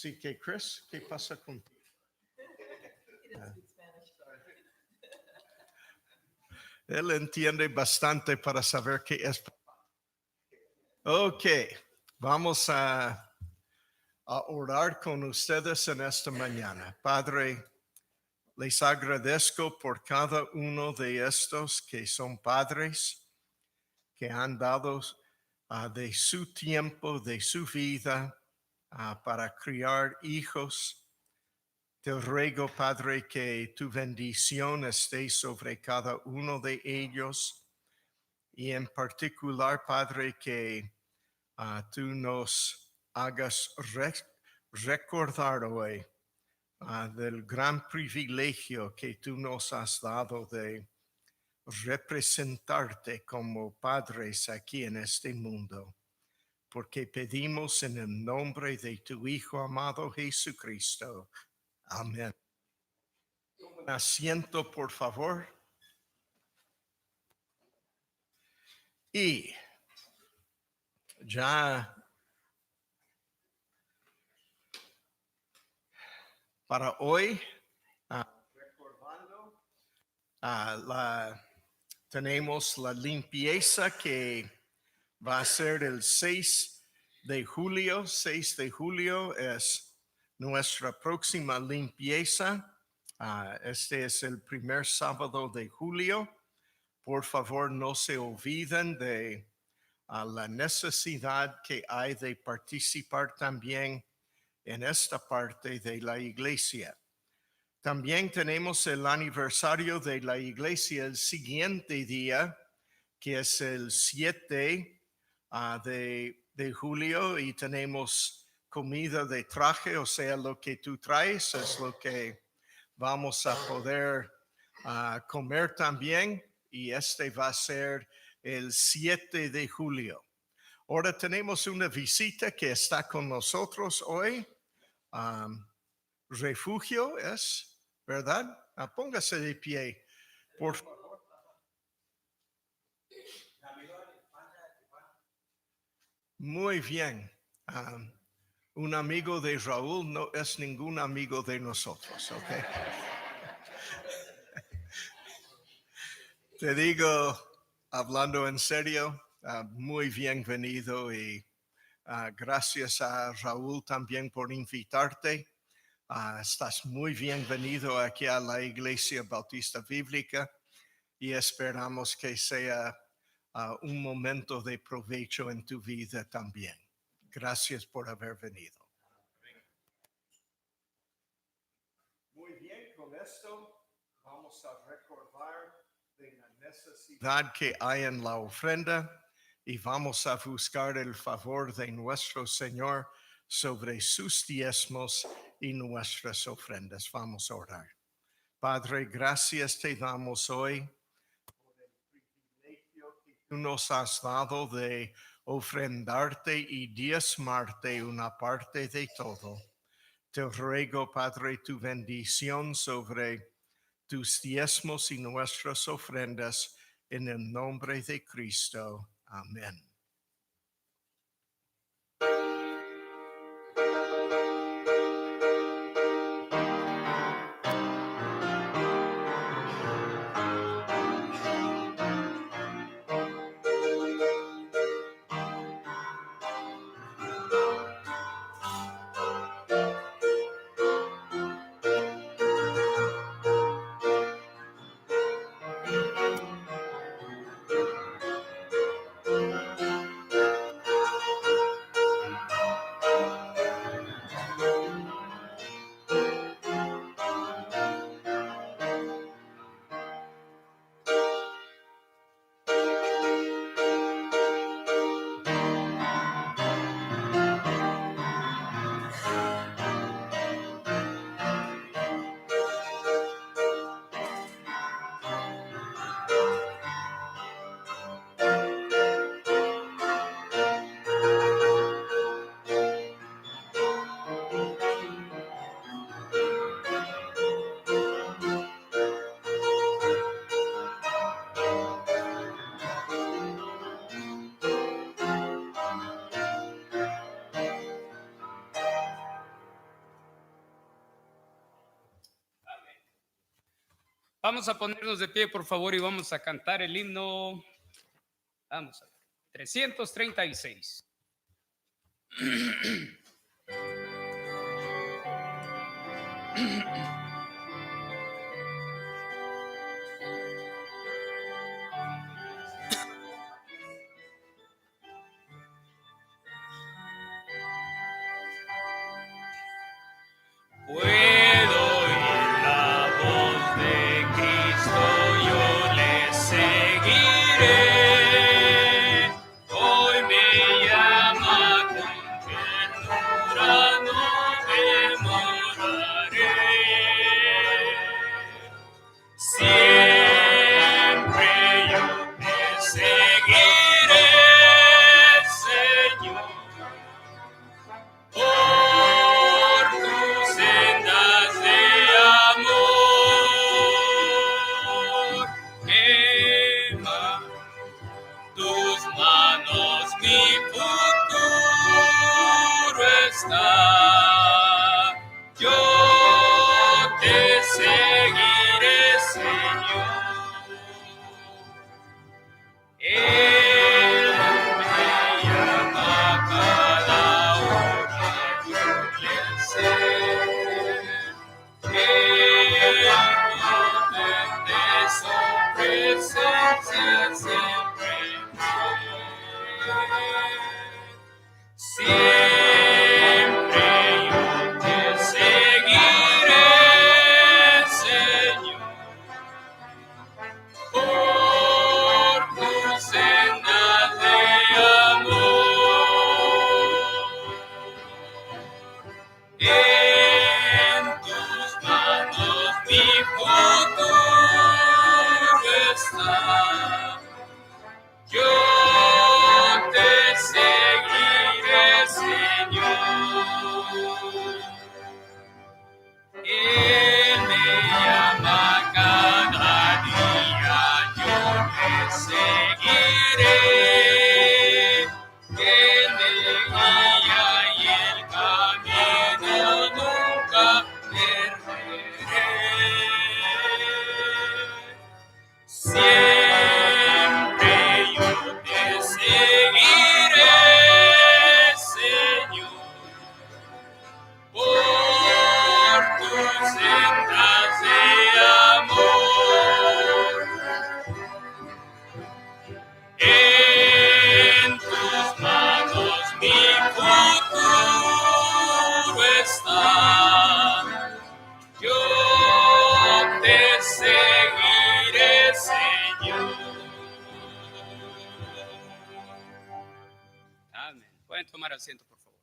Sí, que Chris, ¿qué pasa contigo? Él entiende bastante para saber qué es. Ok, vamos a orar con ustedes en esta mañana. Padre, les agradezco por cada uno de estos que son padres, que han dado de su tiempo, de su vida, para criar hijos. Te ruego, Padre, que tu bendición esté sobre cada uno de ellos y en particular, Padre, que tú nos hagas recordar hoy del gran privilegio que tú nos has dado de representarte como padres aquí en este mundo, porque pedimos en el nombre de tu Hijo amado Jesucristo. Amén. Un asiento, por favor. Y ya para hoy, recordando, tenemos la limpieza que va a ser el 6 de julio. 6 de julio es nuestra próxima limpieza. Este es el primer sábado de julio. Por favor, no se olviden de la necesidad que hay de participar también en esta parte de la iglesia. También tenemos el aniversario de la iglesia el siguiente día, que es el 7 de julio, y tenemos comida de traje, o sea, lo que tú traes es lo que vamos a poder comer también, y este va a ser el 7 de julio. Ahora tenemos una visita que está con nosotros hoy. Refugio es, ¿verdad? Póngase de pie, por favor. Muy bien. Un amigo de Raúl no es ningún amigo de nosotros, ¿ok? Te digo, hablando en serio, muy bienvenido y gracias a Raúl también por invitarte. Estás muy bienvenido aquí a la Iglesia Bautista Bíblica y esperamos que sea un momento de provecho en tu vida también. Gracias por haber venido. Muy bien, con esto vamos a recordar de la necesidad que hay en la ofrenda y vamos a buscar el favor de nuestro Señor sobre sus diezmos y nuestras ofrendas. Vamos a orar. Padre, gracias te damos hoy por el privilegio que tú nos has dado de ofrendarte y diezmarte una parte de todo. Te ruego, Padre, tu bendición sobre tus diezmos y nuestras ofrendas en el nombre de Cristo. Amén. Vamos a ponernos de pie, por favor, y vamos a cantar el himno. Vamos a ver. 336. Puedo oír la voz de Cristo, yo le seguiré. Hoy me llama con ternura, no demoraré. Siempre yo te seguiré, Señor. Por tus sendas de amor, quema tus manos, mi futuro está. Yo te seguiré, Señor. Él me llama cada hora, yo le sé que de su presencia siempre siempre yo te seguiré, Señor. Por tus sendas de amor, en tus manos mi futuro está. Yo te seguiré, Señor. Él me llama cada día, yo le seguiré. Él me guía y el camino nunca perderé. Siempre yo te seguiré, Señor. Por tus sendas de amor, en tus manos mi futuro está. Yo te seguiré, Señor. Amén. Pueden tomar asiento, por favor.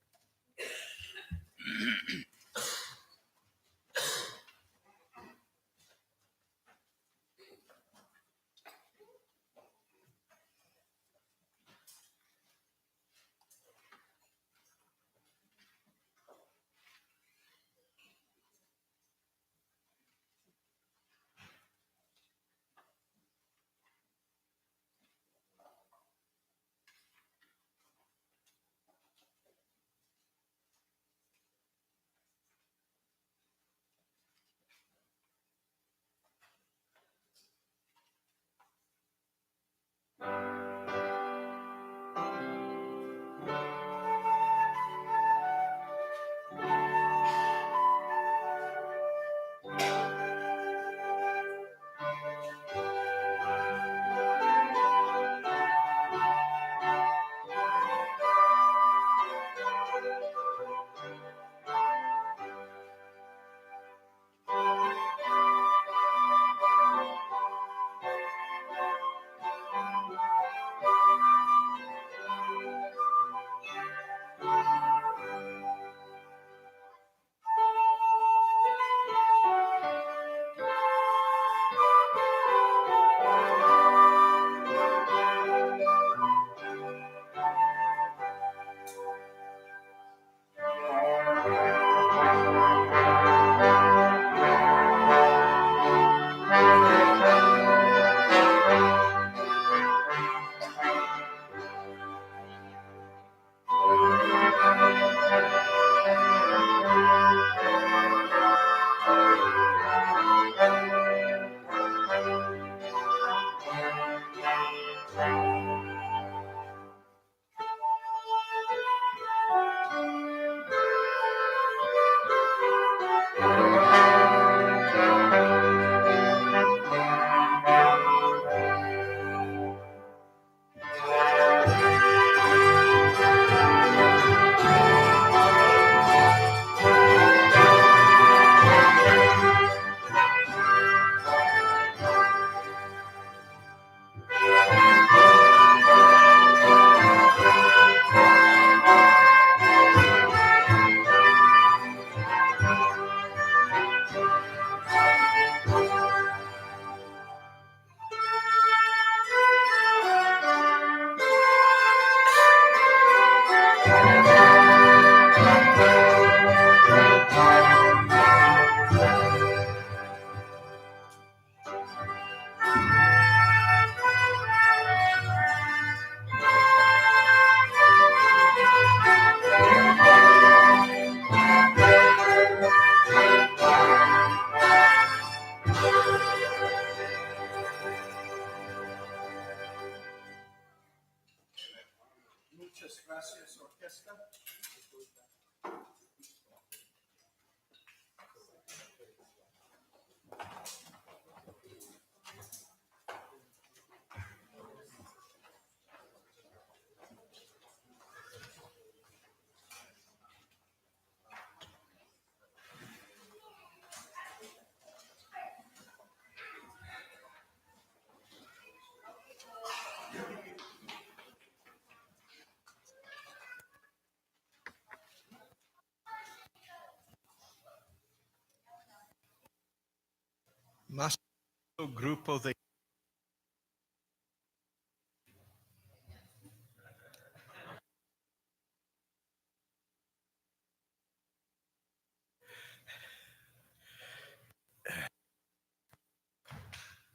grupo de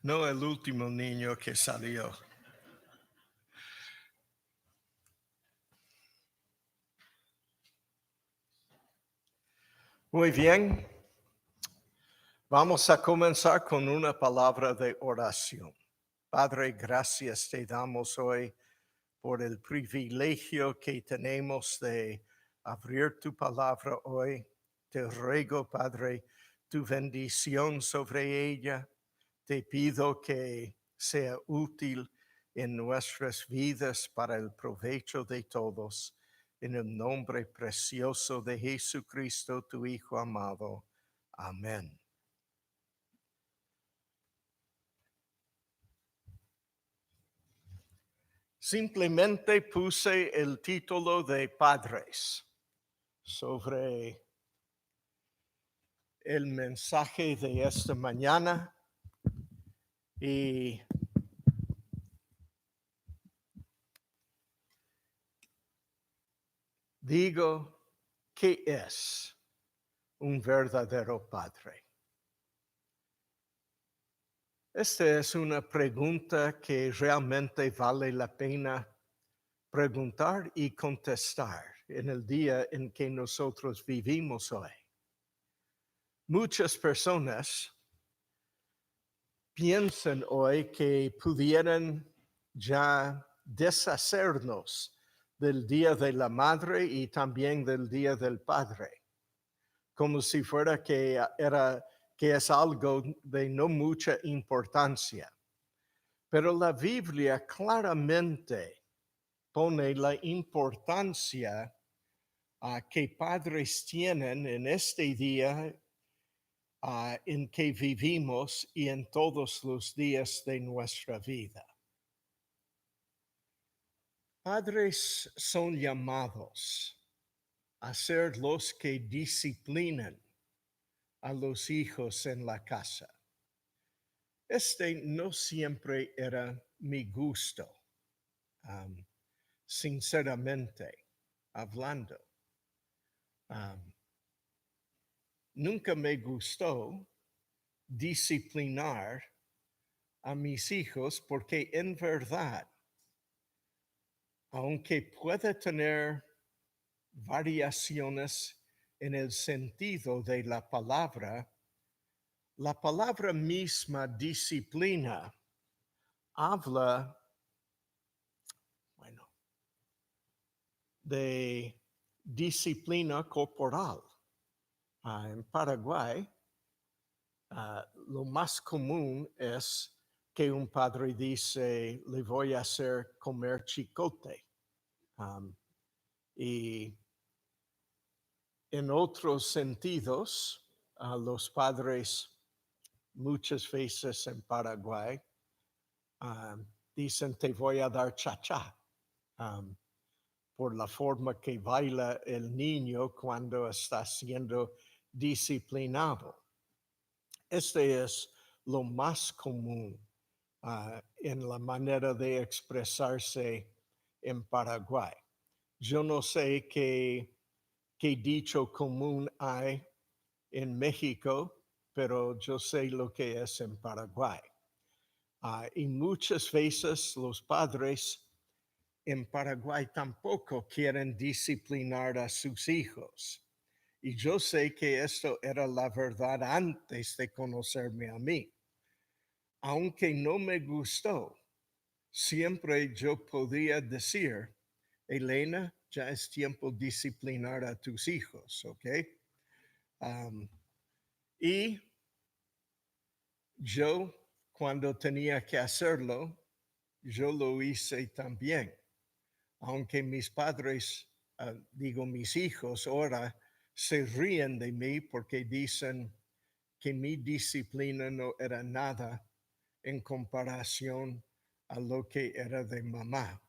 no el último niño que salió. Muy bien. Vamos a comenzar con una palabra de oración. Padre, gracias te damos hoy por el privilegio que tenemos de abrir tu palabra hoy. Te ruego, Padre, tu bendición sobre ella. Te pido que sea útil en nuestras vidas para el provecho de todos. En el nombre precioso de Jesucristo, tu Hijo amado. Amén. Simplemente puse el título de Padres sobre el mensaje de esta mañana y digo, ¿qué es un verdadero padre? Esta es una pregunta que realmente vale la pena preguntar y contestar en el día en que nosotros vivimos hoy. Muchas personas piensan hoy que pudieran ya deshacernos del Día de la Madre y también del Día del Padre, como si fuera que es algo de no mucha importancia. Pero la Biblia claramente pone la importancia que padres tienen en este día en que vivimos y en todos los días de nuestra vida. Padres son llamados a ser los que disciplinan a los hijos en la casa. Este no siempre era mi gusto, sinceramente hablando. Nunca me gustó disciplinar a mis hijos porque en verdad, aunque pueda tener variaciones en el sentido de la palabra misma disciplina habla, de disciplina corporal. En Paraguay, lo más común es que un padre dice, le voy a hacer comer chicote. Y en otros sentidos, los padres muchas veces en Paraguay dicen, te voy a dar cha-cha. Por la forma que baila el niño cuando está siendo disciplinado. Este es lo más común en la manera de expresarse en Paraguay. Yo no sé qué dicho común hay en México, pero yo sé lo que es en Paraguay. Y muchas veces los padres en Paraguay tampoco quieren disciplinar a sus hijos. Y yo sé que esto era la verdad antes de conocerme a mí. Aunque no me gustó, siempre yo podía decir, Elena, ya es tiempo de disciplinar a tus hijos, ¿ok? Y yo, cuando tenía que hacerlo, yo lo hice también. Aunque mis padres, mis hijos ahora se ríen de mí porque dicen que mi disciplina no era nada en comparación a lo que era de mamá.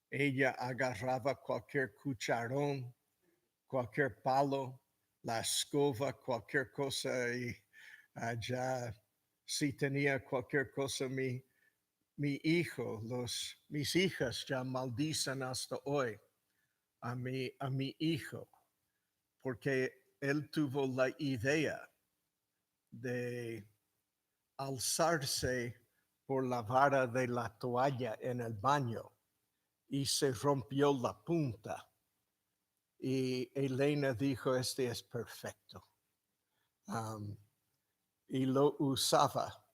Ella agarraba cualquier cucharón, cualquier palo, la escoba, cualquier cosa y ya Si tenía cualquier cosa, mi hijo, mis hijas ya maldicen hasta hoy a mi hijo, porque él tuvo la idea de alzarse por la vara de la toalla en el baño y se rompió la punta. Y Elena dijo, este es perfecto. Um, y lo usaba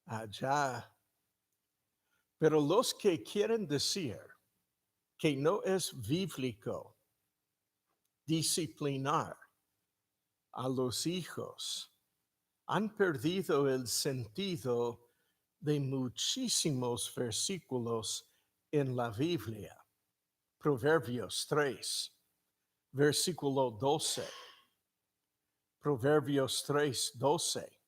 allá. Pero los que quieren decir que no es bíblico disciplinar a los hijos han perdido el sentido de muchísimos versículos en la Biblia. Proverbios 3, versículo 12. Proverbios 3, 12.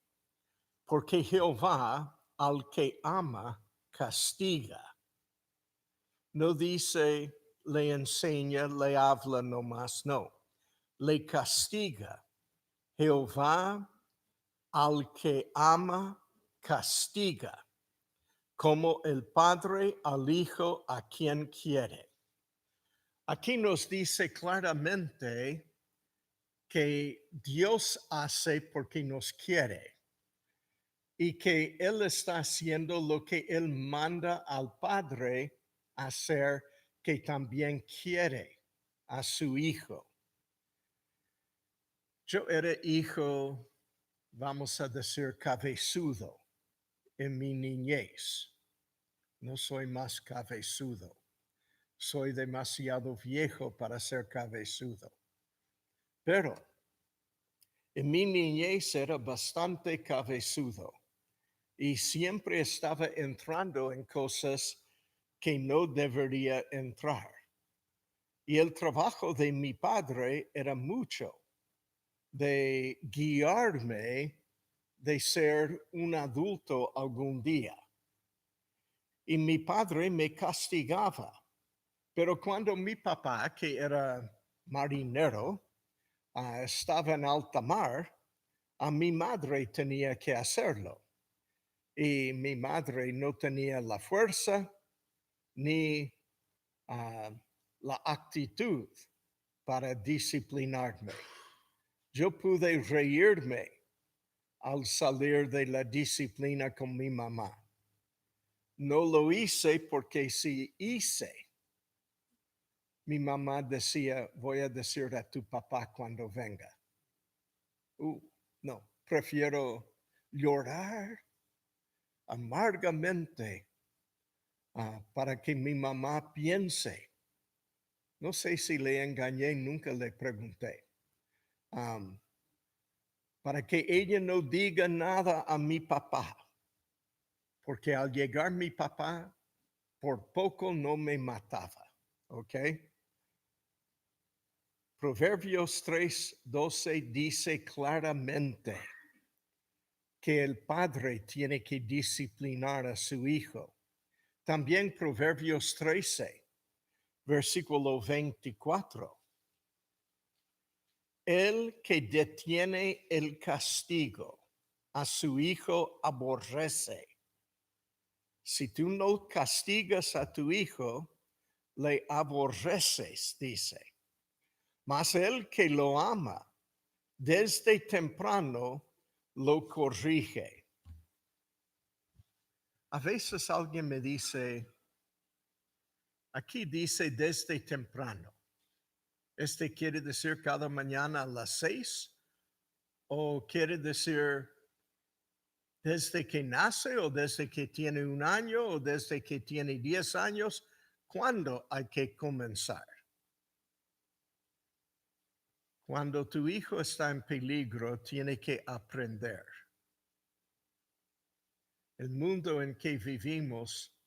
Porque Jehová al que ama castiga. No dice le enseña, le habla nomás, no. Le castiga. Jehová al que ama castiga, como el padre al hijo a quien quiere. Aquí nos dice claramente que Dios hace porque nos quiere y que Él está haciendo lo que Él manda al Padre hacer, que también quiere a su hijo. Yo era hijo, vamos a decir, cabezudo en mi niñez. No soy más cabezudo. Soy demasiado viejo para ser cabezudo. Pero en mi niñez era bastante cabezudo y siempre estaba entrando en cosas que no debería entrar. Y el trabajo de mi padre era mucho de guiarme de ser un adulto algún día. Y mi padre me castigaba. Pero cuando mi papá, que era marinero, estaba en alta mar, a mi madre tenía que hacerlo. Y mi madre no tenía la fuerza ni la actitud para disciplinarme. Yo pude reírme al salir de la disciplina con mi mamá. No lo hice porque si hice, mi mamá decía, voy a decir a tu papá cuando venga. No, prefiero llorar amargamente para que mi mamá piense. No sé si le engañé, nunca le pregunté. Para que ella no diga nada a mi papá, porque al llegar mi papá, por poco no me mataba, ¿ok? Proverbios 3:12 dice claramente que el padre tiene que disciplinar a su hijo. También Proverbios 13, versículo 24. El que detiene el castigo a su hijo aborrece. Si tú no castigas a tu hijo, le aborreces, dice. Mas el que lo ama, desde temprano lo corrige. A veces alguien me dice, aquí dice desde temprano. ¿Este quiere decir cada mañana a las 6? ¿O quiere decir desde que nace o desde que tiene 1 año o desde que tiene 10 años? ¿Cuándo hay que comenzar? Cuando tu hijo está en peligro, tiene que aprender. El mundo en que vivimos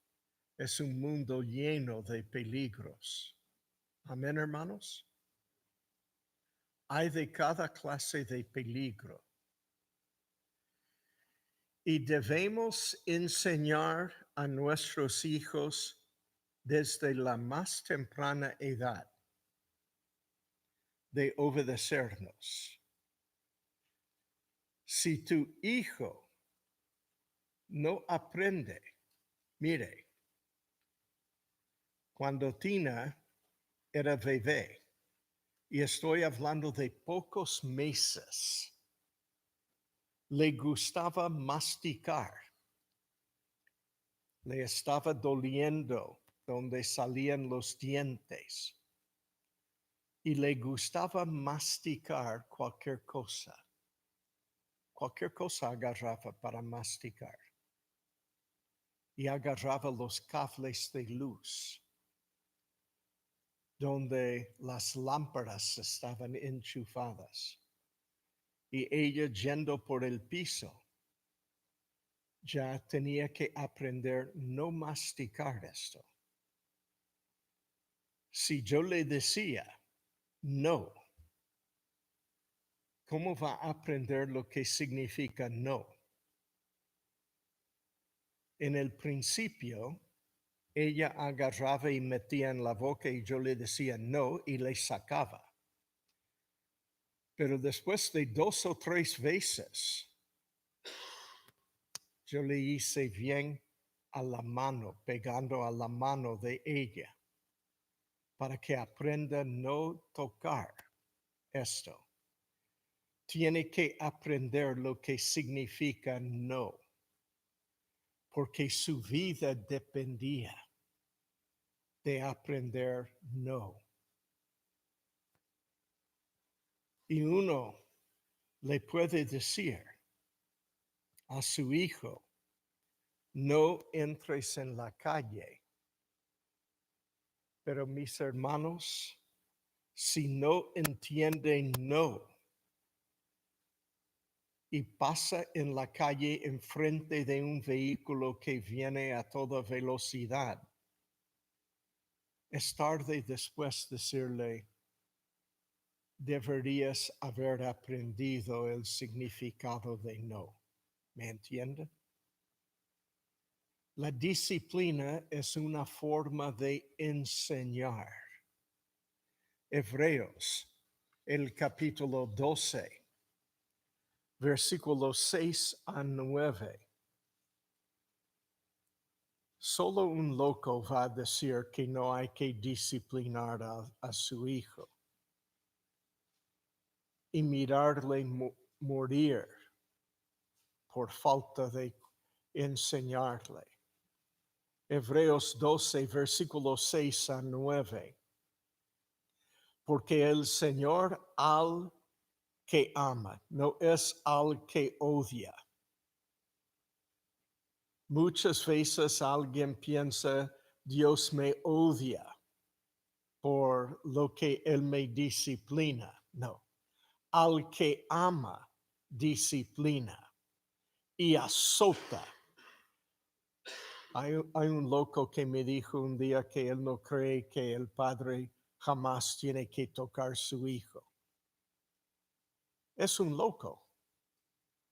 es un mundo lleno de peligros. Amén, hermanos. Hay de cada clase de peligro. Y debemos enseñar a nuestros hijos desde la más temprana edad de obedecernos. Si tu hijo no aprende. Mire, cuando Tina era bebé, y estoy hablando de pocos meses, le gustaba masticar, le estaba doliendo donde salían los dientes y le gustaba masticar cualquier cosa. Cualquier cosa agarraba para masticar y agarraba los cables de luz donde las lámparas estaban enchufadas y ella yendo por el piso ya tenía que aprender no masticar esto. Si yo le decía no, ¿cómo va a aprender lo que significa no? En el principio, ella agarraba y metía en la boca y yo le decía no y le sacaba. Pero después de 2 o 3 veces, yo le hice bien a la mano, pegando a la mano de ella, para que aprenda a no tocar esto. Tiene que aprender lo que significa no, porque su vida dependía de aprender no. Y uno le puede decir a su hijo, no entres en la calle. Pero mis hermanos, si no entienden no y pasa en la calle enfrente de un vehículo que viene a toda velocidad, es tarde después decirle, deberías haber aprendido el significado de no. ¿Me entiende? La disciplina es una forma de enseñar. Hebreos, el capítulo 12, versículos 6 a 9. Solo un loco va a decir que no hay que disciplinar a su hijo y mirarle morir por falta de enseñarle. Hebreos 12, versículos 6 a 9. Porque el Señor al que ama, no es al que odia. Muchas veces alguien piensa, Dios me odia por lo que Él me disciplina. No, al que ama, disciplina y azota. Hay un loco que me dijo un día que él no cree que el padre jamás tiene que tocar su hijo. Es un loco,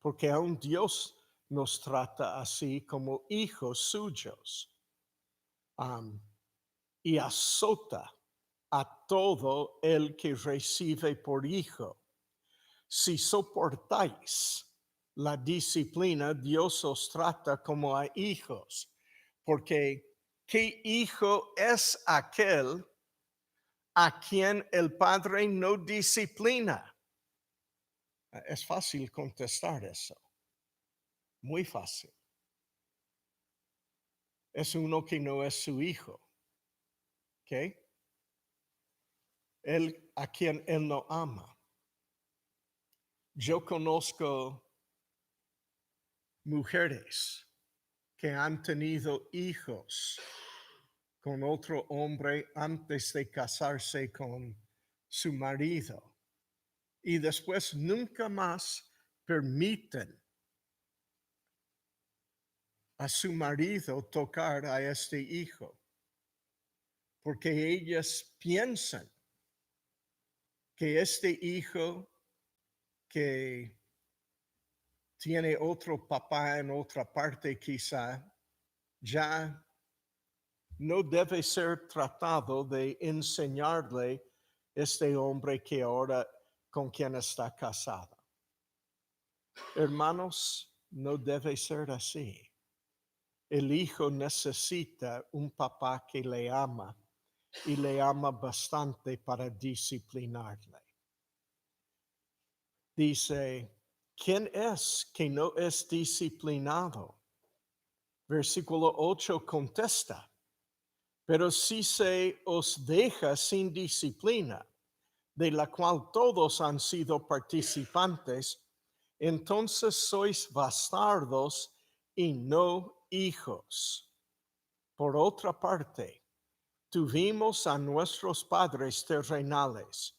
porque aún Dios nos trata así como hijos suyos. Y azota a todo el que recibe por hijo. Si soportáis la disciplina, Dios os trata como a hijos, porque ¿qué hijo es aquel a quien el padre no disciplina? Es fácil contestar eso, muy fácil. Es uno que no es su hijo, ¿ok? Él a quien él no ama. Yo conozco mujeres que han tenido hijos con otro hombre antes de casarse con su marido y después nunca más permiten a su marido tocar a este hijo, porque ellas piensan que este hijo que tiene otro papá en otra parte quizá, ya no debe ser tratado de enseñarle este hombre que ahora con quien está casado. Hermanos, no debe ser así. El hijo necesita un papá que le ama y le ama bastante para disciplinarle. Dice, ¿quién es que no es disciplinado? Versículo 8 contesta, pero si se os deja sin disciplina, de la cual todos han sido participantes, entonces sois bastardos y no hijos. Por otra parte, tuvimos a nuestros padres terrenales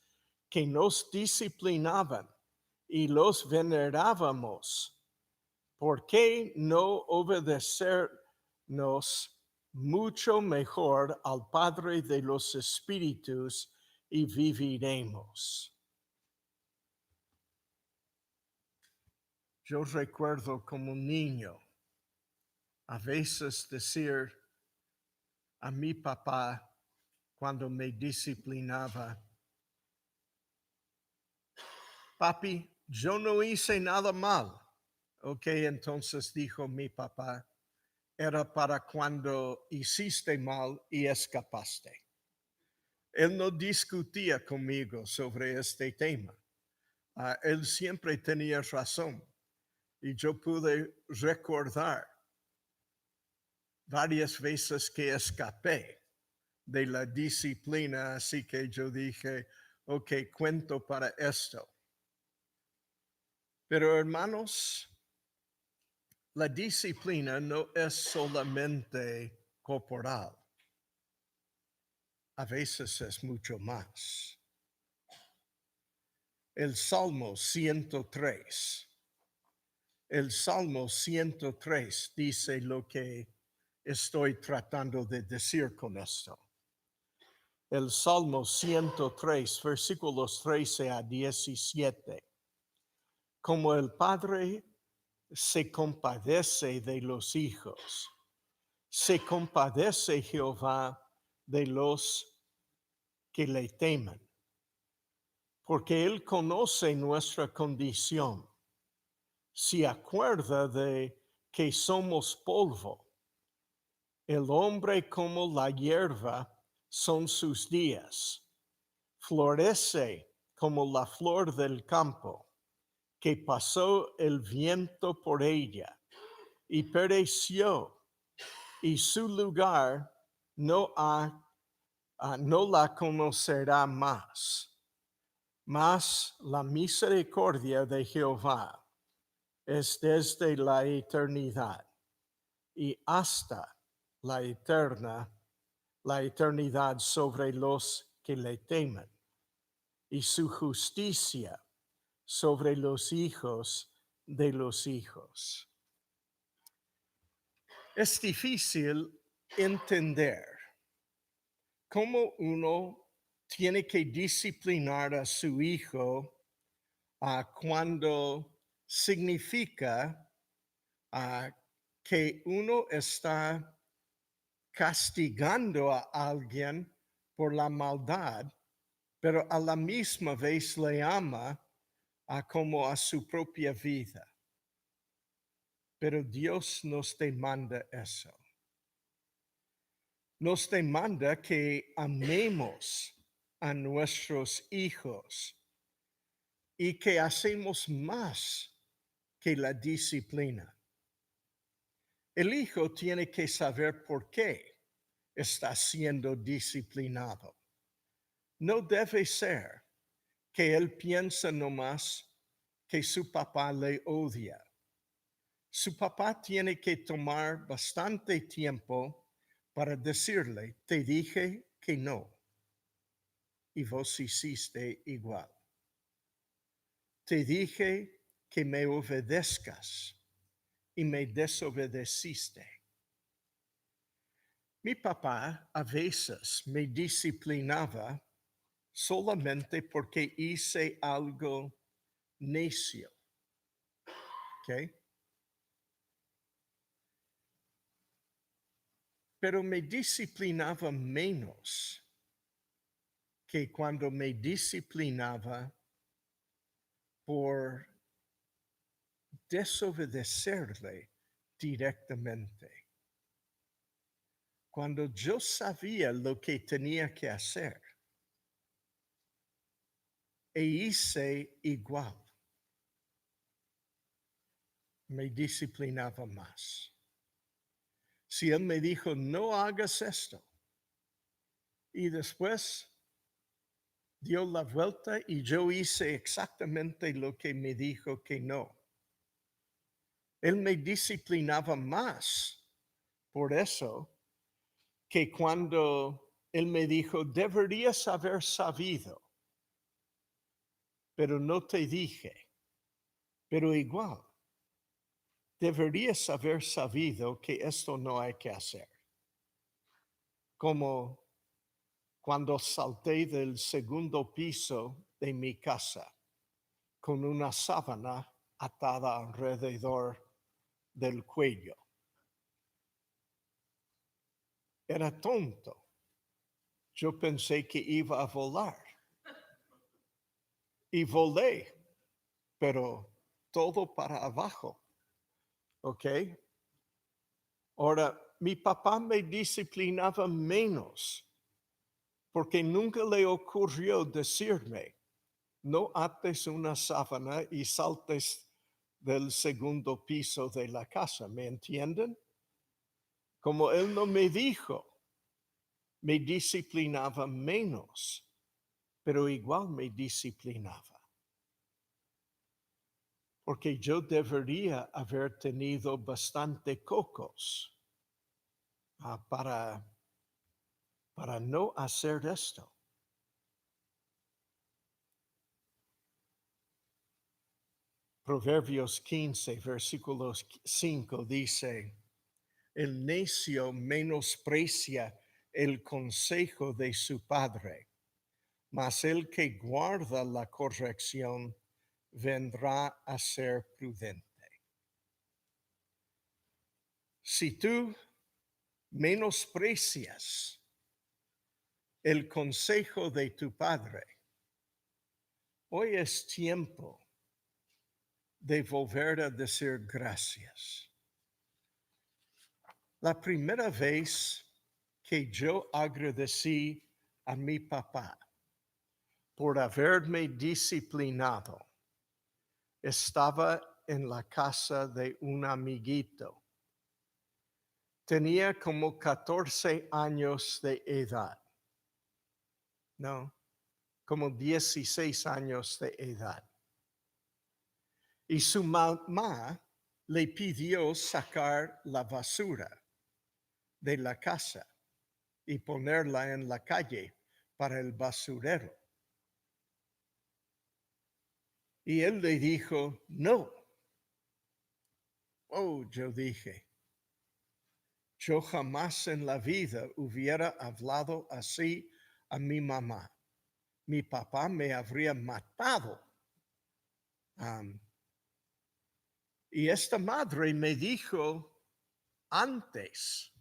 que nos disciplinaban y los venerábamos. ¿Por qué no obedecernos mucho mejor al Padre de los Espíritus y viviremos? Yo recuerdo como niño a veces decir a mi papá cuando me disciplinaba, papi, yo no hice nada mal. Ok, entonces dijo mi papá, era para cuando hiciste mal y escapaste. Él no discutía conmigo sobre este tema. Él siempre tenía razón y yo pude recordar varias veces que escapé de la disciplina, así que yo dije, ok, cuento para esto. Pero hermanos, la disciplina no es solamente corporal, a veces es mucho más. El Salmo 103. El Salmo 103 dice lo que estoy tratando de decir con esto. El Salmo 103, versículos 13 a 17. Como el Padre se compadece de los hijos, se compadece Jehová de los que le temen, porque Él conoce nuestra condición, se acuerda de que somos polvo. El hombre como la hierba son sus días, florece como la flor del campo, que pasó el viento por ella y pereció, y su lugar no la conocerá más. Mas la misericordia de Jehová es desde la eternidad y hasta la eternidad sobre los que le temen, y su justicia sobre los hijos de los hijos. Es difícil entender cómo uno tiene que disciplinar a su hijo cuando significa que uno está castigando a alguien por la maldad, pero a la misma vez le ama como a su propia vida. Pero Dios nos demanda eso. Nos demanda que amemos a nuestros hijos y que hacemos más que la disciplina. El hijo tiene que saber por qué está siendo disciplinado. No debe ser que él piensa nomás que su papá le odia. Su papá tiene que tomar bastante tiempo para decirle, te dije que no, y vos hiciste igual. Te dije que me obedezcas y me desobedeciste. Mi papá a veces me disciplinaba solamente porque hice algo necio. ¿Ok? Pero me disciplinaba menos que cuando me disciplinaba por desobedecerle directamente. Cuando yo sabía lo que tenía que hacer, e hice igual, me disciplinaba más. Si él me dijo, no hagas esto, y después dio la vuelta y yo hice exactamente lo que me dijo que no, él me disciplinaba más por eso que cuando él me dijo, deberías haber sabido, pero no te dije, pero igual, deberías haber sabido que esto no hay que hacer. Como cuando salté del segundo piso de mi casa con una sábana atada alrededor del cuello. Era tonto. Yo pensé que iba a volar y volé, pero todo para abajo. ¿Ok? Ahora, mi papá me disciplinaba menos porque nunca le ocurrió decirme, no ates una sábana y saltes del segundo piso de la casa. ¿Me entienden? Como él no me dijo, me disciplinaba menos, pero igual me disciplinaba. Porque yo debería haber tenido bastante cocos para no hacer esto. Proverbios 15, versículo 5 dice, el necio menosprecia el consejo de su padre, mas el que guarda la corrección vendrá a ser prudente. Si tú menosprecias el consejo de tu padre, hoy es tiempo de volver a decir gracias. La primera vez que yo agradecí a mi papá por haberme disciplinado, estaba en la casa de un amiguito. Tenía como 14 años de edad. No, como 16 años de edad. Y su mamá le pidió sacar la basura de la casa y ponerla en la calle para el basurero. Y él le dijo, no. Oh, yo dije, yo jamás en la vida hubiera hablado así a mi mamá. Mi papá me habría matado. Y esta madre me dijo antes,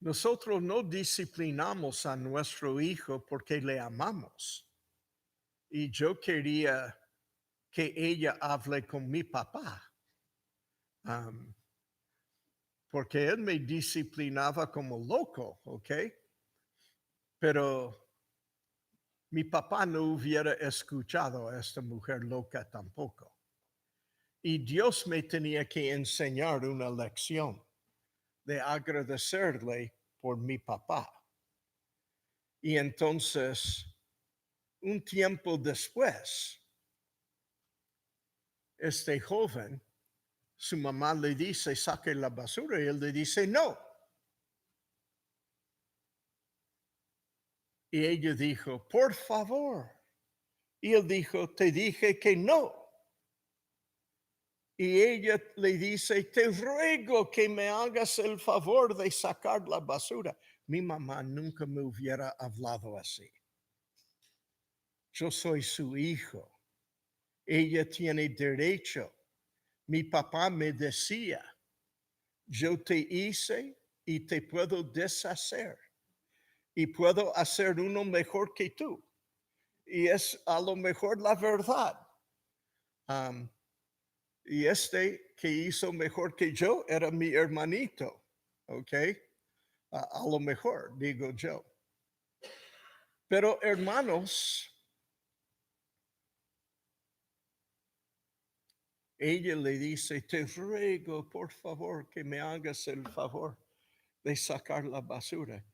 nosotros no disciplinamos a nuestro hijo porque le amamos. Y yo quería que ella hable con mi papá. Porque él me disciplinaba como loco, ¿ok? Pero mi papá no hubiera escuchado a esta mujer loca tampoco. Y Dios me tenía que enseñar una lección de agradecerle por mi papá. Y entonces, un tiempo después, este joven, su mamá le dice, saque la basura, y él le dice, no. Y ella dijo, por favor. Y él dijo, te dije que no. Y ella le dice, te ruego que me hagas el favor de sacar la basura. Mi mamá nunca me hubiera hablado así. Yo soy su hijo. Ella tiene derecho. Mi papá me decía, yo te hice y te puedo deshacer. Y puedo hacer uno mejor que tú. Y es a lo mejor la verdad. Y este que hizo mejor que yo era mi hermanito, ¿ok? A lo mejor, digo yo. Pero hermanos, ella le dice, te ruego por favor que me hagas el favor de sacar la basura.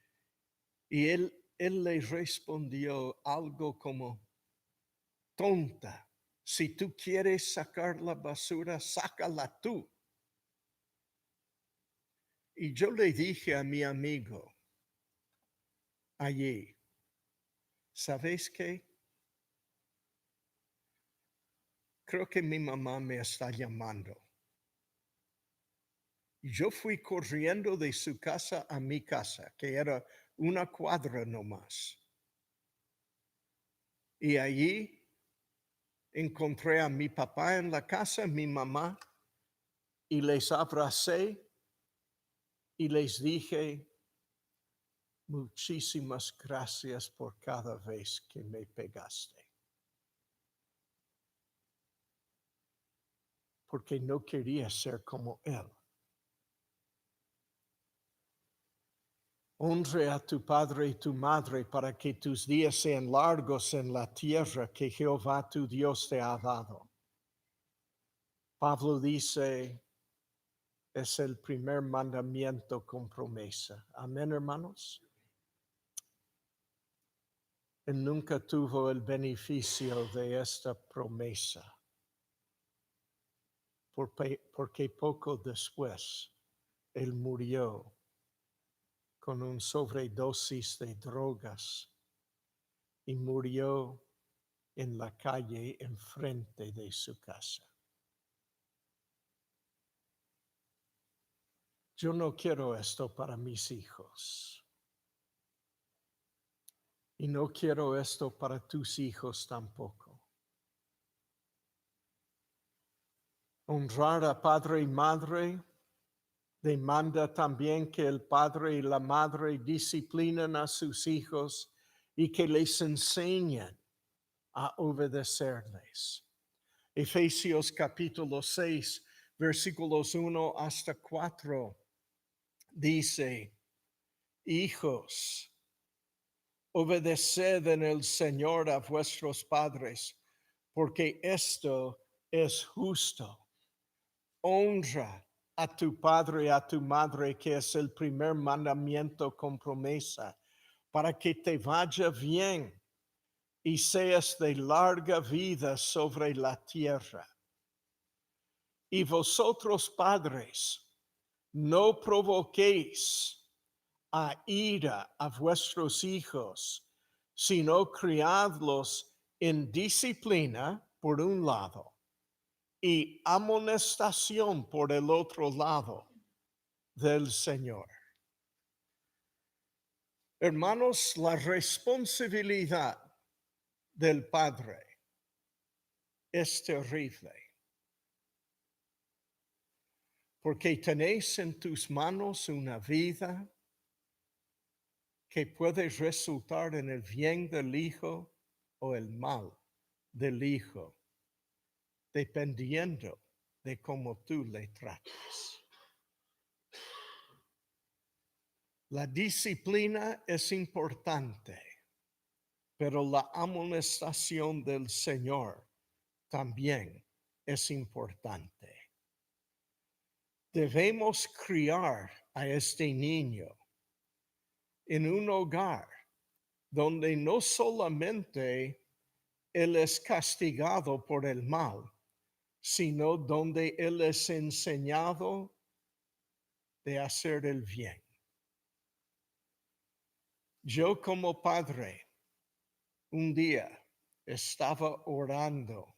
Y él le respondió algo como, tonta, si tú quieres sacar la basura, sácala tú. Y yo le dije a mi amigo allí, ¿sabes qué? Creo que mi mamá me está llamando. Yo fui corriendo de su casa a mi casa, que era una cuadra nomás. Y allí encontré a mi papá en la casa, mi mamá, y les abracé y les dije, muchísimas gracias por cada vez que me pegaste. Porque no quería ser como él. Honre a tu padre y tu madre para que tus días sean largos en la tierra que Jehová tu Dios te ha dado. Pablo dice, es el primer mandamiento con promesa. Amén, hermanos. Él nunca tuvo el beneficio de esta promesa, porque poco después él murió con una sobredosis de drogas y murió en la calle enfrente de su casa. Yo no quiero esto para mis hijos. Y no quiero esto para tus hijos tampoco. Honrar a padre y madre demanda también que el padre y la madre disciplinen a sus hijos y que les enseñen a obedecerles. Efesios capítulo 6, versículos 1 hasta 4, dice, hijos, obedeced en el Señor a vuestros padres, porque esto es justo. Honra a tu padre y a tu madre, que es el primer mandamiento con promesa, para que te vaya bien y seas de larga vida sobre la tierra. Y vosotros, padres, no provoquéis a ira a vuestros hijos, sino criadlos en disciplina por un lado y amonestación por el otro lado del Señor. Hermanos, la responsabilidad del Padre es terrible, porque tenéis en tus manos una vida que puede resultar en el bien del Hijo o el mal del Hijo, dependiendo de cómo tú le tratas. La disciplina es importante, pero la amonestación del Señor también es importante. Debemos criar a este niño en un hogar donde no solamente él es castigado por el mal, sino donde él es enseñado de hacer el bien. Yo como padre, un día estaba orando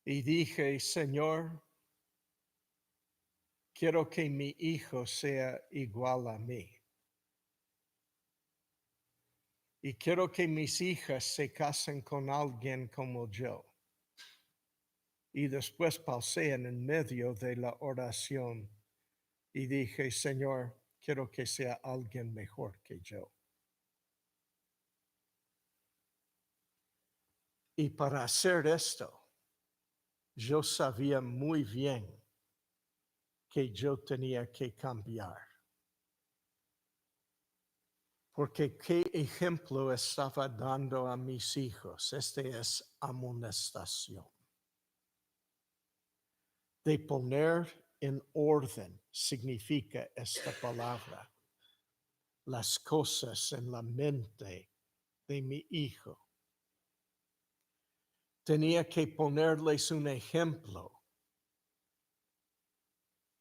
y dije, Señor, quiero que mi hijo sea igual a mí. Y quiero que mis hijas se casen con alguien como yo. Y después pausé en el medio de la oración y dije, Señor, quiero que sea alguien mejor que yo. Y para hacer esto, yo sabía muy bien que yo tenía que cambiar. Porque qué ejemplo estaba dando a mis hijos. Este es amonestación. De poner en orden significa esta palabra. Las cosas en la mente de mi hijo. Tenía que ponerles un ejemplo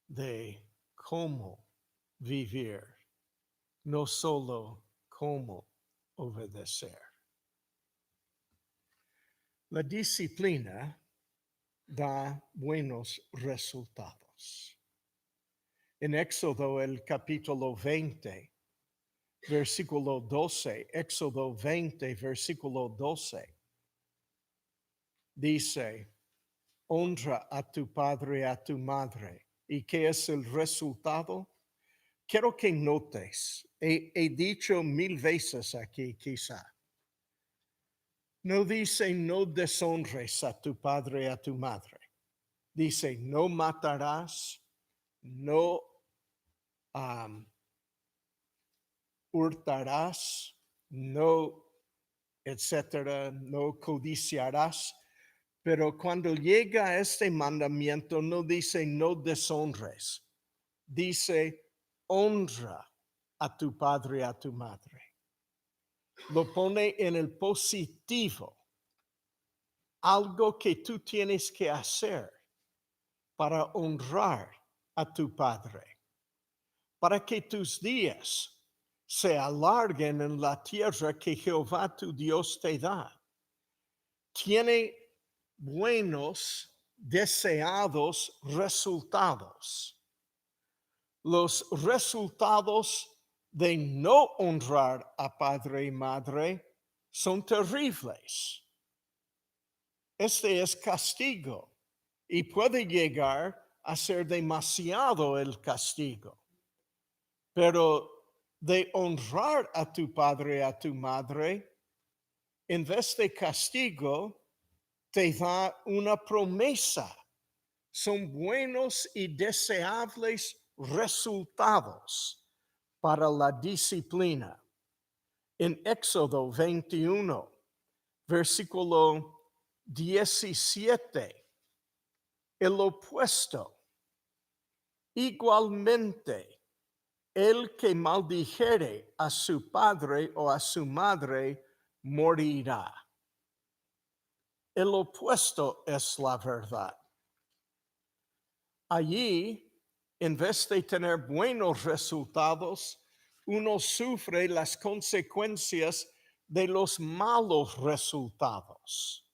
de cómo vivir, no solo cómo obedecer. La disciplina da buenos resultados. En Éxodo el capítulo 20, versículo 12, Éxodo 20, versículo 12, dice, honra a tu padre y a tu madre. ¿Y qué es el resultado? Quiero que notes, he dicho 1000 veces aquí quizá, no dice no deshonres a tu padre y a tu madre. Dice no matarás, no hurtarás, no, etcétera, no codiciarás. Pero cuando llega este mandamiento no dice no deshonres, dice honra a tu padre y a tu madre. Lo pone en el positivo, algo que tú tienes que hacer para honrar a tu padre, para que tus días se alarguen en la tierra que Jehová tu Dios te da. Tiene buenos, deseados resultados. Los resultados de no honrar a padre y madre son terribles. Este es castigo y puede llegar a ser demasiado el castigo. Pero de honrar a tu padre y a tu madre, en vez de castigo, te da una promesa. Son buenos y deseables resultados para la disciplina. En Éxodo 21, versículo 17, el opuesto. Igualmente, el que maldijere a su padre o a su madre morirá. El opuesto es la verdad. Allí, en vez de tener buenos resultados, uno sufre las consecuencias de los malos resultados.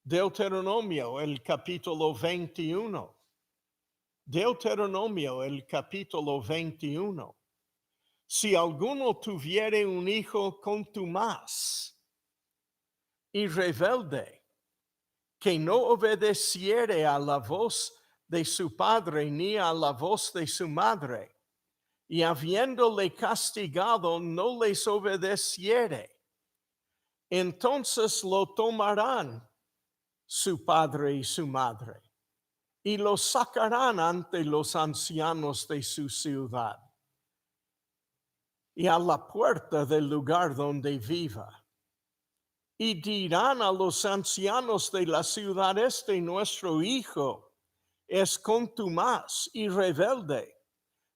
Deuteronomio, el capítulo 21. Deuteronomio, el capítulo 21. Si alguno tuviere un hijo contumaz y rebelde, que no obedeciere a la voz de su padre ni a la voz de su madre, y habiéndole castigado no les obedeciere, entonces lo tomarán su padre y su madre, y lo sacarán ante los ancianos de su ciudad, y a la puerta del lugar donde viva. Y dirán a los ancianos de la ciudad, nuestro hijo es contumaz y rebelde,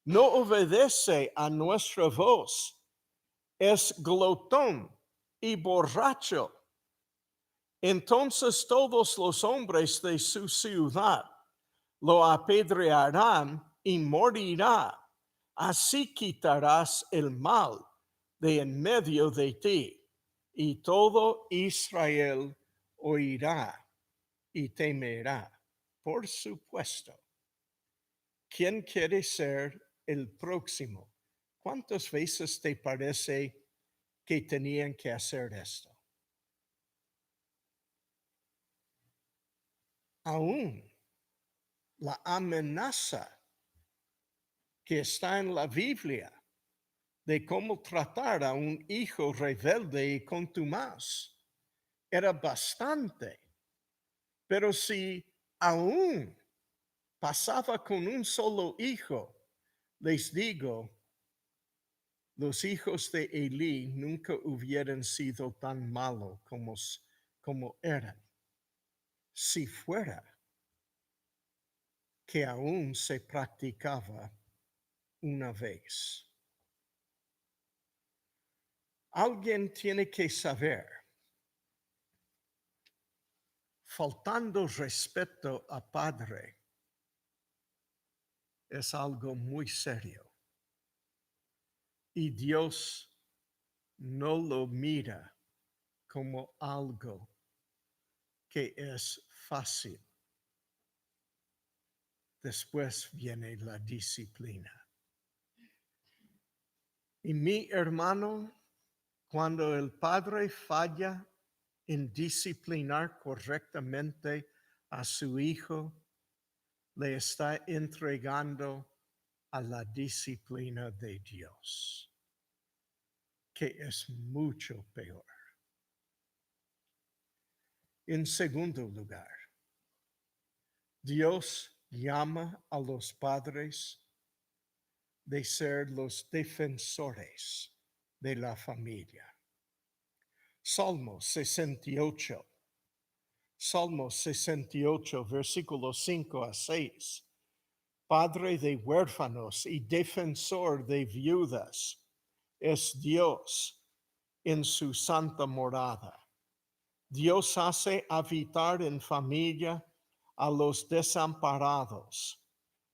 no obedece a nuestra voz, es glotón y borracho. Entonces todos los hombres de su ciudad lo apedrearán y morirá. Así quitarás el mal de en medio de ti, y todo Israel oirá y temerá. Por supuesto, ¿quién quiere ser el próximo? ¿Cuántas veces te parece que tenían que hacer esto? Aún la amenaza que está en la Biblia de cómo tratar a un hijo rebelde y contumaz era bastante. Pero si aún pasaba con un solo hijo, les digo, los hijos de Elí nunca hubieran sido tan malos como eran, si fuera que aún se practicaba una vez. Alguien tiene que saber, faltando respeto a padre es algo muy serio y Dios no lo mira como algo que es fácil. Después viene la disciplina. Y mi hermano, cuando el padre falla en disciplinar correctamente a su hijo, le está entregando a la disciplina de Dios, que es mucho peor. En segundo lugar, Dios llama a los padres de ser los defensores de la familia. Salmo 68, versículos 5 a 6. Padre de huérfanos y defensor de viudas es Dios en su santa morada. Dios hace habitar en familia a los desamparados,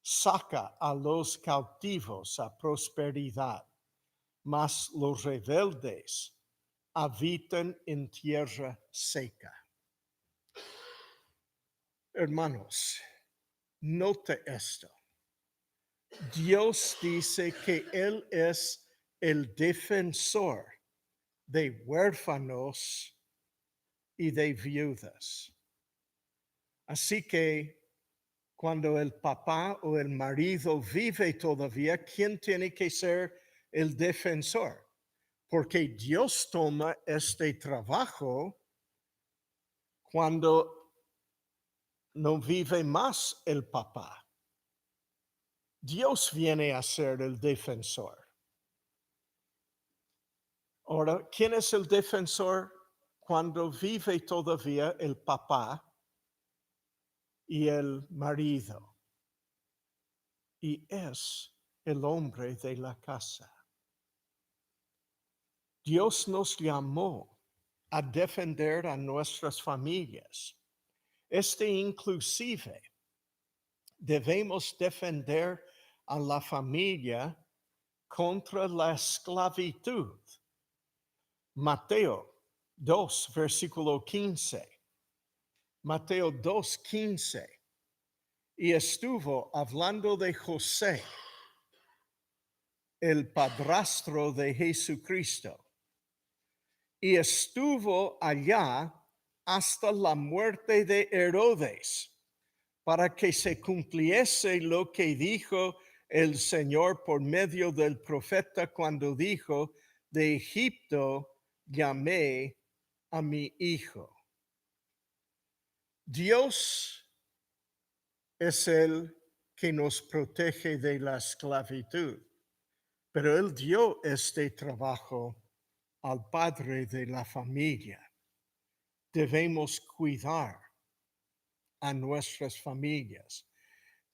saca a los cautivos a prosperidad, mas los rebeldes habitan en tierra seca. Hermanos, note esto. Dios dice que Él es el defensor de huérfanos y de viudas. Así que cuando el papá o el marido vive todavía, ¿quién tiene que ser el defensor? Porque Dios toma este trabajo cuando no vive más el papá. Dios viene a ser el defensor. Ahora, ¿quién es el defensor cuando vive todavía el papá y el marido? Y es el hombre de la casa. Dios nos llamó a defender a nuestras familias. Inclusive debemos defender a la familia contra la esclavitud. Mateo 2, versículo 15. Mateo 2:15. Y estuvo hablando de José, el padrastro de Jesucristo. Y estuvo allá hasta la muerte de Herodes, para que se cumpliese lo que dijo el Señor por medio del profeta cuando dijo, de Egipto llamé a mi hijo. Dios es el que nos protege de la esclavitud, pero Él dio este trabajo al padre de la familia. Debemos cuidar a nuestras familias.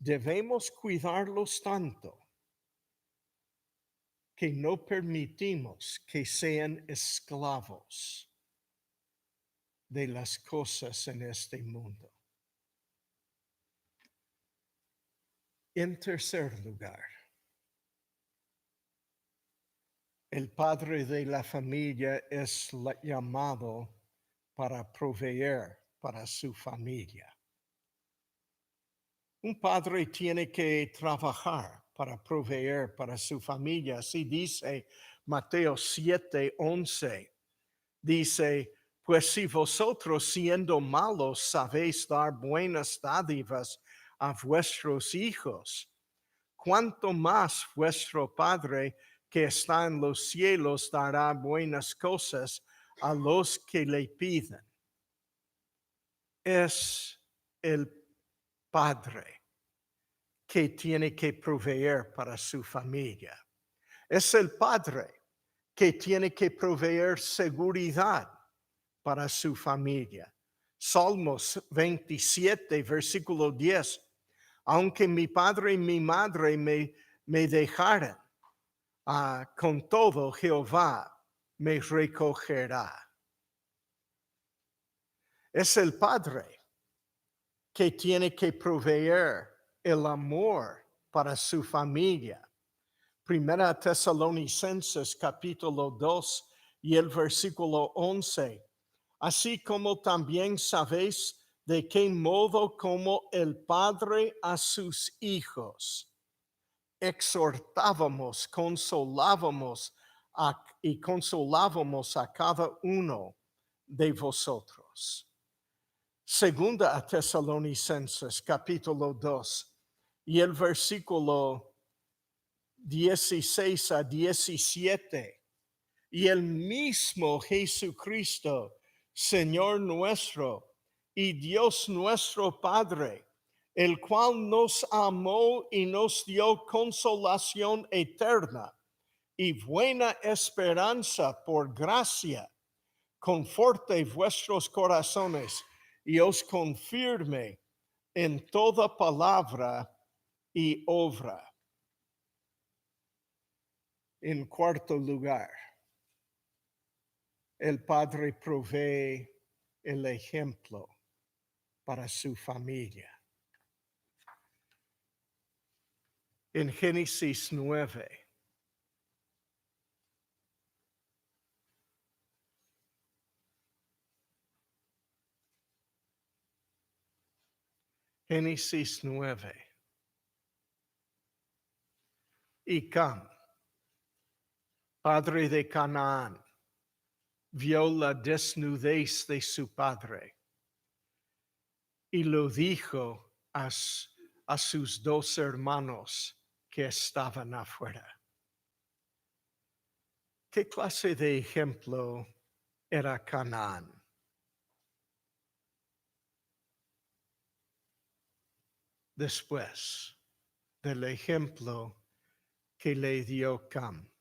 Debemos cuidarlos tanto que no permitimos que sean esclavos de las cosas en este mundo. En tercer lugar, el padre de la familia es llamado para proveer para su familia. Un padre tiene que trabajar para proveer para su familia. Así dice Mateo 7:11. Dice, pues si vosotros siendo malos sabéis dar buenas dádivas a vuestros hijos, cuánto más vuestro Padre que está en los cielos dará buenas cosas a los que le piden. Es el Padre que tiene que proveer para su familia. Es el Padre que tiene que proveer seguridad para su familia. Salmos 27, versículo 10. Aunque mi padre y mi madre me dejaran, con todo Jehová me recogerá. Es el padre que tiene que proveer el amor para su familia. Primera Tesalonicenses capítulo 2 y el versículo 11. Así como también sabéis de qué modo como el Padre a sus hijos exhortábamos, y consolábamos a cada uno de vosotros. Segunda a Tesalonicenses capítulo 2 y el versículo 16 a 17. Y el mismo Jesucristo, Señor nuestro y Dios nuestro Padre, el cual nos amó y nos dio consolación eterna y buena esperanza por gracia, conforte vuestros corazones y os confirme en toda palabra y obra. En cuarto lugar, el Padre provee el ejemplo para su familia. En Génesis 9, Génesis 9. Y Cam, padre de Canaán, vio la desnudez de su padre y lo dijo a sus dos hermanos que estaban afuera. ¿Qué clase de ejemplo era Canaán? Después del ejemplo que le dio Cam.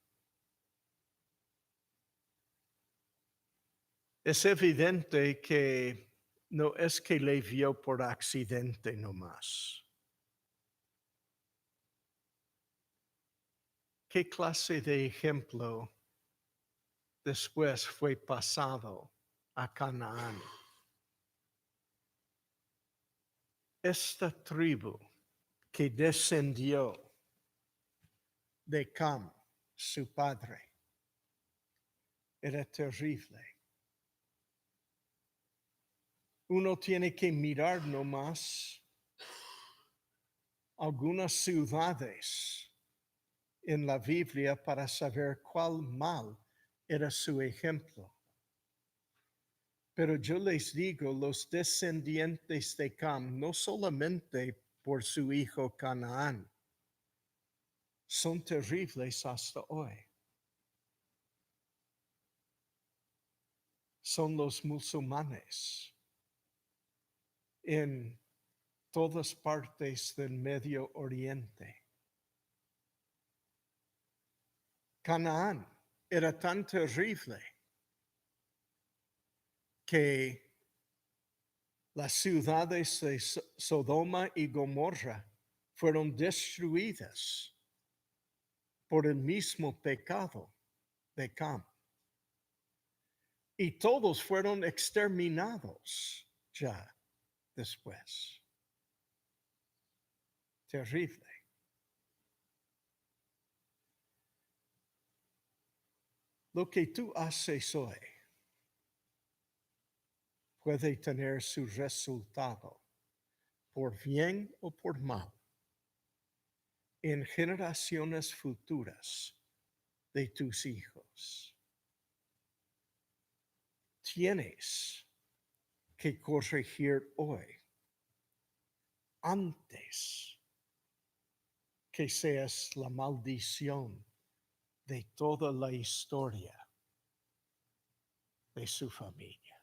Es evidente que no es que le vio por accidente nomás. ¿Qué clase de ejemplo después fue pasado a Canaán? Esta tribu que descendió de Cam, su padre, era terrible. Uno tiene que mirar nomás algunas ciudades en la Biblia para saber cuál mal era su ejemplo. Pero yo les digo, los descendientes de Cam, no solamente por su hijo Canaán, son terribles hasta hoy. Son los musulmanes en todas partes del Medio Oriente. Canaán era tan terrible que las ciudades de Sodoma y Gomorra fueron destruidas por el mismo pecado de Cam. Y todos fueron exterminados ya después. Terrible. Lo que tú haces hoy puede tener su resultado, por bien o por mal, en generaciones futuras de tus hijos. Tienes que corregir hoy, antes que seas la maldición de toda la historia de su familia.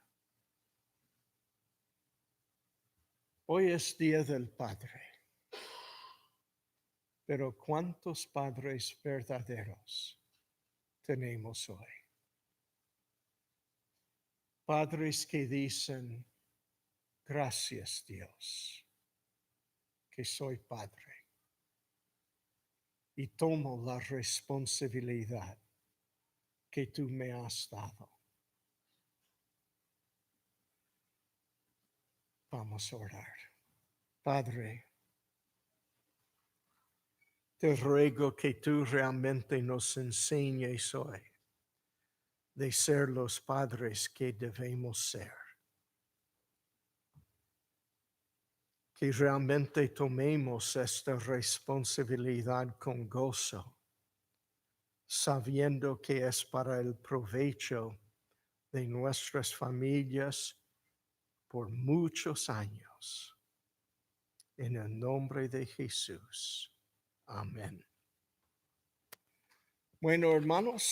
Hoy es Día del Padre, pero ¿cuántos padres verdaderos tenemos hoy. Padres que dicen, gracias Dios, que soy padre y tomo la responsabilidad que tú me has dado. Vamos a orar. Padre, te ruego que tú realmente nos enseñes hoy de ser los padres que debemos ser. Que realmente tomemos esta responsabilidad con gozo, sabiendo que es para el provecho de nuestras familias por muchos años. En el nombre de Jesús. Amén. Bueno, hermanos,